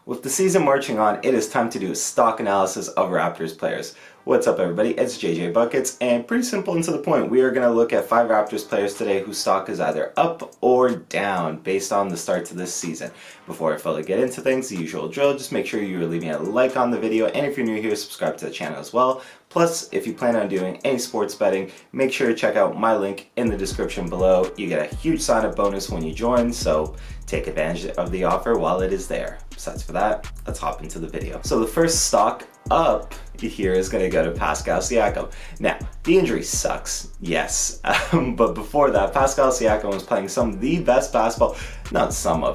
With the season marching on, it is time to do a stock analysis of Raptors players. What's up everybody, it's JJ Buckets, and pretty simple and to the point, we are going to look at 5 Raptors players today whose stock is either up or down based on the start to this season. Before I fully get into things, the usual drill, just make sure you are leaving a like on the video, and if you're new here, subscribe to the channel as well. Plus, if you plan on doing any sports betting, make sure to check out my link in the description below. You get a huge sign-up bonus when you join, so take advantage of the offer while it is there. Besides for that, let's hop into the video. So the first stock up here is going to go to PASCAL SIAKAM. Now, the injury sucks, yes, but before that, PASCAL SIAKAM was playing some of the best basketball,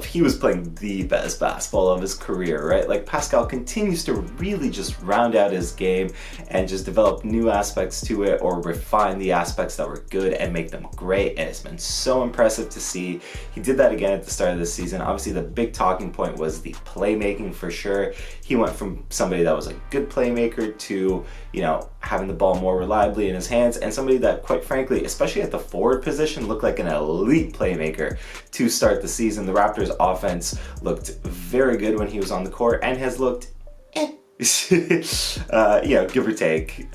he was playing the best basketball of his career, right? Like, PASCAL continues to really just round out his game and just develop new aspects to it or refine the aspects that were good and make them great, and it's been so impressive to see. He did that again at the start of the season. Obviously, the big talking point was the playmaking for sure. He went from somebody that was a good playmaker to, you know, having the ball more reliably in his hands, and somebody that, quite frankly, especially at the forward position, looked like an elite playmaker to start the season. The Raptors offense looked very good when he was on the court and has looked you know, give or take,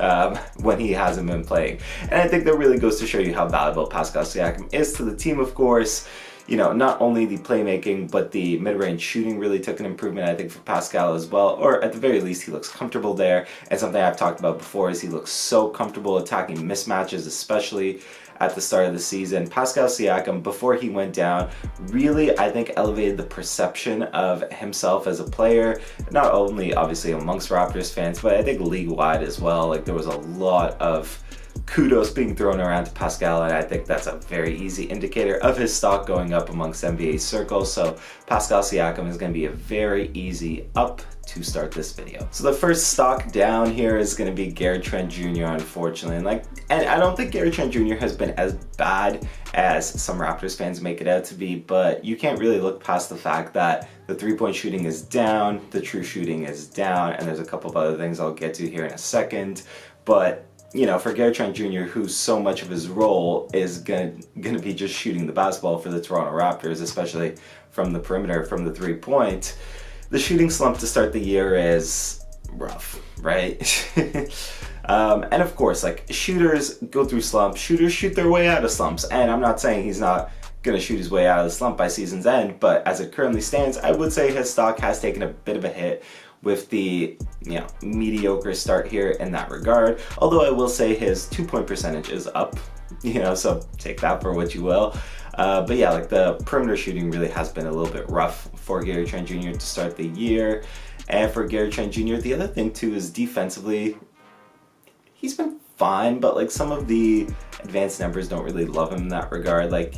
when he hasn't been playing. And I think that really goes to show you how valuable PASCAL SIAKAM is to the team, of course. You know, not only the playmaking, but the mid-range shooting really took an improvement, I think, for PASCAL as well. Or at the very least, he looks comfortable there. And something I've talked about before is he looks so comfortable attacking mismatches, especially at the start of the season. PASCAL SIAKAM, before he went down, really, I think, elevated the perception of himself as a player. Not only, obviously, amongst Raptors fans, but I think league-wide as well. Like, there was a lot of kudos being thrown around to PASCAL, and I think that's a very easy indicator of his stock going up amongst NBA circles. So PASCAL SIAKAM is going to be a very easy up to start this video. So the first stock down here is going to be TRENT Jr., unfortunately. And I don't think TRENT Jr. has been as bad as some Raptors fans make it out to be, but you can't really look past the fact that the three-point shooting is down, the true shooting is down, and there's a couple of other things I'll get to here in a second. But you know, for TRENT Jr., who so much of his role is gonna be just shooting the basketball for the Toronto Raptors, especially from the perimeter, from the three-point, the shooting slump to start the year is rough, right? And of course, like, shooters go through slumps, shooters shoot their way out of slumps, and I'm not saying he's not gonna shoot his way out of the slump by season's end, but as it currently stands, I would say his stock has taken a bit of a hit with the, you know, mediocre start here in that regard. Although I will say his 2-point percentage is up, you know, so take that for what you will. But yeah, like, the perimeter shooting really has been a little bit rough for TRENT Jr. to start the year. And for TRENT Jr., the other thing too is defensively, he's been fine, but like, some of the advanced numbers don't really love him in that regard. Like,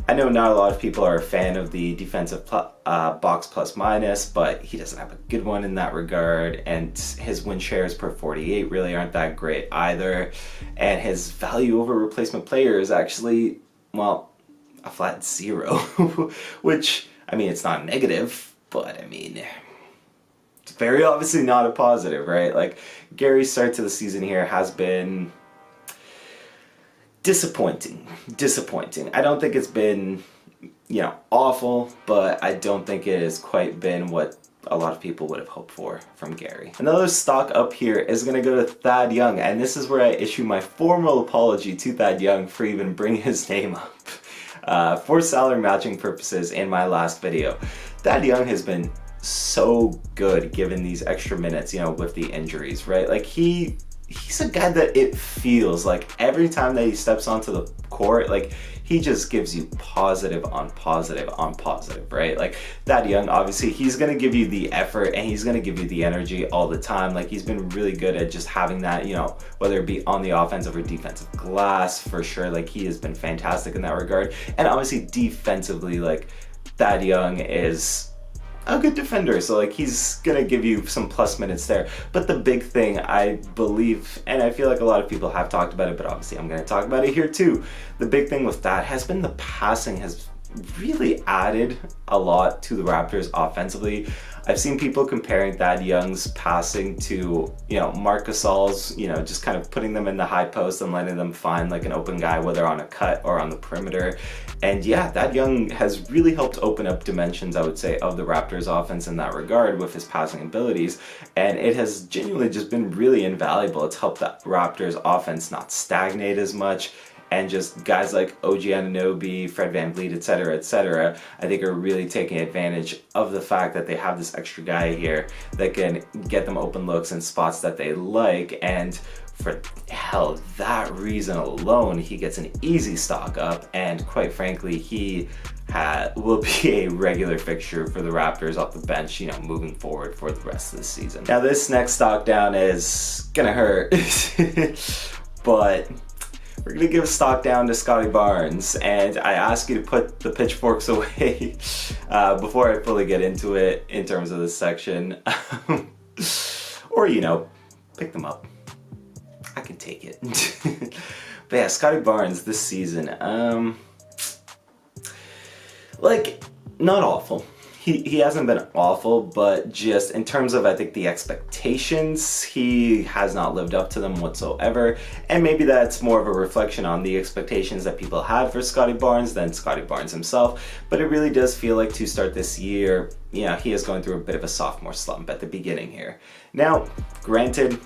I know not a lot of people are a fan of the defensive box plus minus, but he doesn't have a good one in that regard, and his win shares per 48 really aren't that great either, and his value over replacement player is actually, well, a flat 0, which, I mean, it's not negative, but I mean, it's very obviously not a positive, right? Like, Gary's start to the season here has been disappointing. I don't think it's been, you know, awful, but I don't think it has quite been what a lot of people would have hoped for from Gary. Another stock up here is going to go to Thad Young, and this is where I issue my formal apology to Thad Young for even bringing his name up for salary matching purposes in my last video. Thad Young has been so good given these extra minutes, you know, with the injuries, right? Like, he's a guy that it feels like every time that he steps onto the court, like, he just gives you positive on positive on positive, right? Like, Thad Young, obviously, he's going to give you the effort and he's going to give you the energy all the time. Like, he's been really good at just having that, you know, whether it be on the offensive or defensive glass, for sure. Like, he has been fantastic in that regard. And obviously, defensively, like, Thad Young is a good defender, so like, he's gonna give you some plus minutes there. But the big thing, I believe, and I feel like a lot of people have talked about it, but obviously I'm gonna talk about it here too, the big thing with that has been the passing has really added a lot to the Raptors offensively. I've seen people comparing Thad Young's passing to, Marc Gasol's, just kind of putting them in the high post and letting them find like an open guy, whether on a cut or on the perimeter. And yeah, Thad Young has really helped open up dimensions, I would say, of the Raptors offense in that regard with his passing abilities. And it has genuinely just been really invaluable. It's helped the Raptors offense not stagnate as much. And just guys like OG ANUNOBY, Fred VanVleet, etc., I think are really taking advantage of the fact that they have this extra guy here that can get them open looks in spots that they like. And for that reason alone, he gets an easy stock up, and quite frankly, he will be a regular fixture for the Raptors off the bench, moving forward for the rest of the season. Now, this next stock down is gonna hurt, but we're gonna give a stock down to Scottie Barnes, and I ask you to put the pitchforks away before I fully get into it in terms of this section, or pick them up. I can take it. But yeah, Scottie Barnes this season, not awful. He hasn't been awful, but just in terms of, I think, the expectations, he has not lived up to them whatsoever. And maybe that's more of a reflection on the expectations that people had for Scottie Barnes than Scottie Barnes himself. But it really does feel like to start this year, he is going through a bit of a sophomore slump at the beginning here. Now, granted,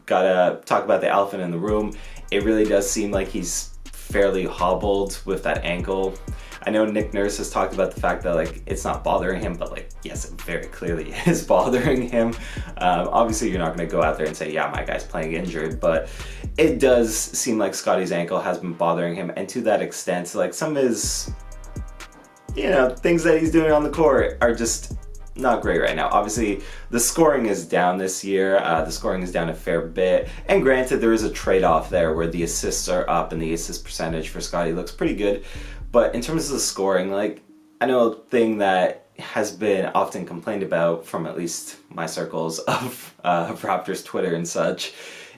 gotta talk about the elephant in the room. It really does seem like he's fairly hobbled with that ankle. I know Nick Nurse has talked about the fact that it's not bothering him, but yes, it very clearly is bothering him. Obviously, you're not going to go out there and say, yeah, my guy's playing injured, but it does seem like Scottie's ankle has been bothering him, and to that extent, some of his, things that he's doing on the court are just not great right now. Obviously, the scoring is down this year. The scoring is down a fair bit. And granted, there is a trade-off there where the assists are up and the assist percentage for Scottie looks pretty good. But in terms of the scoring, I know a thing that has been often complained about from at least my circles of Raptors Twitter and such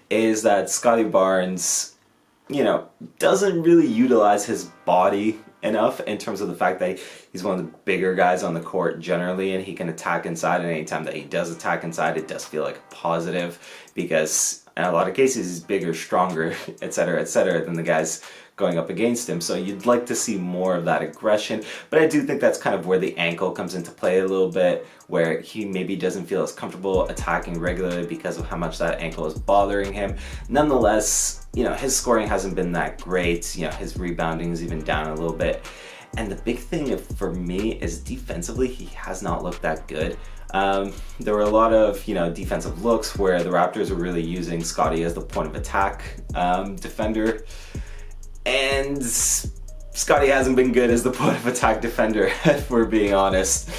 is that Scottie Barnes, doesn't really utilize his body enough in terms of the fact that he's one of the bigger guys on the court generally, and he can attack inside, and anytime that he does attack inside, it does feel like a positive because in a lot of cases he's bigger, stronger, etc., than the guys going up against him. So you'd like to see more of that aggression, but I do think that's kind of where the ankle comes into play a little bit, where he maybe doesn't feel as comfortable attacking regularly because of how much that ankle is bothering him. Nonetheless, his scoring hasn't been that great. His rebounding is even down a little bit. And the big thing for me is defensively, he has not looked that good. There were a lot of, defensive looks where the Raptors were really using Scottie as the point of attack defender. And Scottie hasn't been good as the point of attack defender, if we're being honest.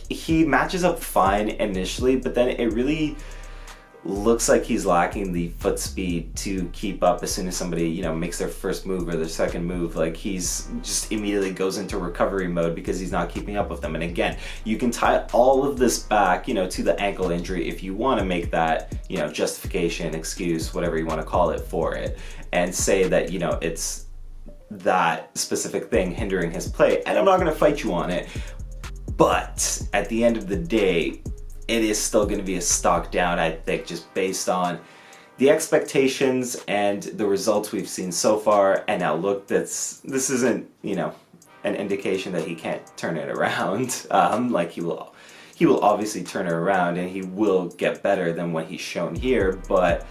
He matches up fine initially, but then it really looks like he's lacking the foot speed to keep up as soon as somebody, makes their first move or their second move. He's just immediately goes into recovery mode because he's not keeping up with them. And again, you can tie all of this back, to the ankle injury if you want to make that, justification, excuse, whatever you want to call it for it, and say that, it's that specific thing hindering his play. And I'm not going to fight you on it, but at the end of the day, it is still going to be a stock down, I think, just based on the expectations and the results we've seen so far. And now look, this isn't, an indication that he can't turn it around. He will obviously turn it around and he will get better than what he's shown here. But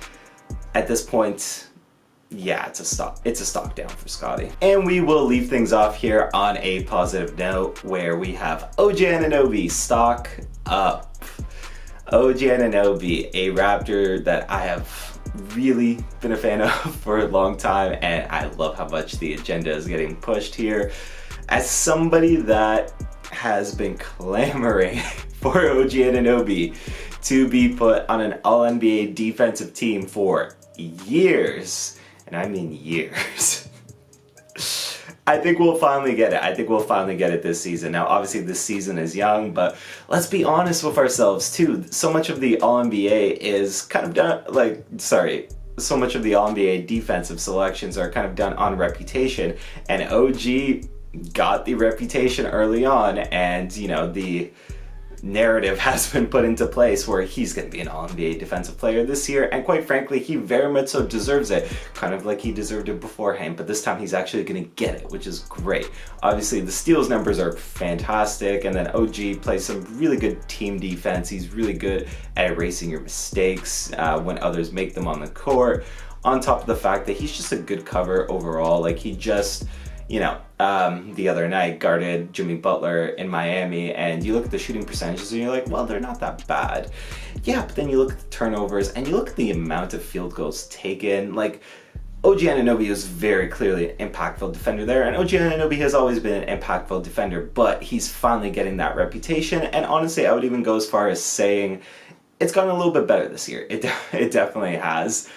at this point, yeah, it's a stock down for Scottie. And we will leave things off here on a positive note where we have OG ANUNOBY stock up. OG ANUNOBY, a Raptor that I have really been a fan of for a long time, and I love how much the agenda is getting pushed here. As somebody that has been clamoring for OG ANUNOBY to be put on an All-NBA defensive team for years, and I mean years, I think we'll finally get it. I think we'll finally get it this season. Now, obviously, this season is young, but let's be honest with ourselves, too. So much of the All-NBA is kind of done, so much of the All-NBA defensive selections are kind of done on reputation, and OG got the reputation early on, and you know, the narrative has been put into place where he's going to be an All-NBA defensive player this year, and quite frankly, he very much so deserves it, kind of like he deserved it beforehand, but this time he's actually going to get it, which is great. Obviously, the steals numbers are fantastic, and then OG plays some really good team defense. He's really good at erasing your mistakes when others make them on the court, on top of the fact that he's just a good cover overall. Like, he just, you know, the other night guarded Jimmy Butler in Miami, and you look at the shooting percentages and you're like, well, they're not that bad. Yeah, but then you look at the turnovers and you look at the amount of field goals taken. Like, OG ANUNOBY is very clearly an impactful defender there, and OG ANUNOBY has always been an impactful defender, but he's finally getting that reputation, and honestly, I would even go as far as saying it's gotten a little bit better this year. It definitely has.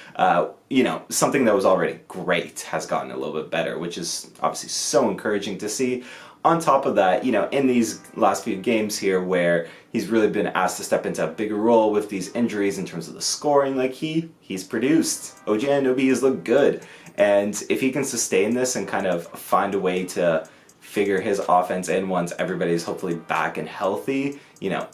You know, something that was already great has gotten a little bit better, which is obviously so encouraging to see. On top of that, you know, in these last few games here where he's really been asked to step into a bigger role with these injuries in terms of the scoring, like he's produced. OG ANUNOBY has looked good. And if he can sustain this and kind of find a way to figure his offense in once everybody's hopefully back and healthy, you know,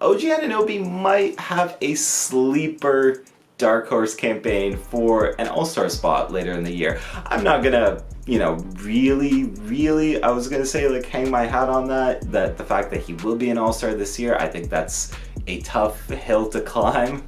OG ANUNOBY might have a sleeper dark horse campaign for an all-star spot later in the year. I'm not gonna, you know, really, I was gonna say, like, hang my hat on that the fact that he will be an all-star this year, I think that's a tough hill to climb.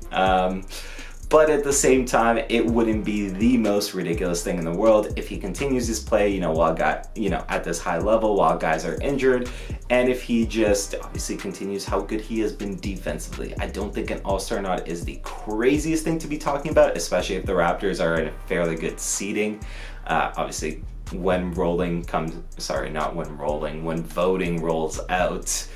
But at the same time, it wouldn't be the most ridiculous thing in the world if he continues his play, you know, at this high level while guys are injured, and if he just obviously continues how good he has been defensively. I don't think an all-star nod is the craziest thing to be talking about, especially if the Raptors are in a fairly good seeding. Obviously, when voting rolls out,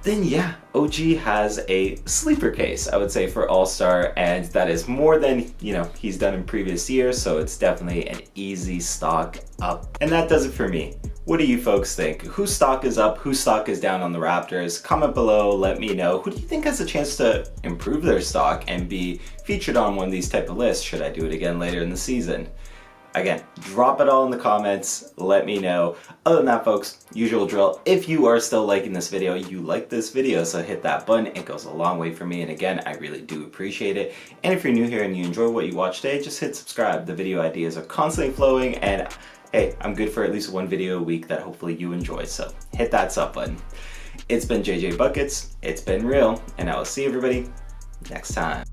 then yeah, OG has a sleeper case, I would say, for All-Star, and that is more than, you know, he's done in previous years, so it's definitely an easy stock up. And that does it for me. What do you folks think? Whose stock is up? Whose stock is down on the Raptors? Comment below, let me know. Who do you think has a chance to improve their stock and be featured on one of these type of lists? Should I do it again later in the season? Again, drop it all in the comments, let me know. Other than that, folks, usual drill. If you are still liking this video, you like this video, so hit that button. It goes a long way for me, and again, I really do appreciate it. And if you're new here and you enjoy what you watch today, just hit subscribe. The video ideas are constantly flowing, and hey, I'm good for at least one video a week that hopefully you enjoy, so hit that sub button. It's been JJ Buckets, it's been real, and I will see everybody next time.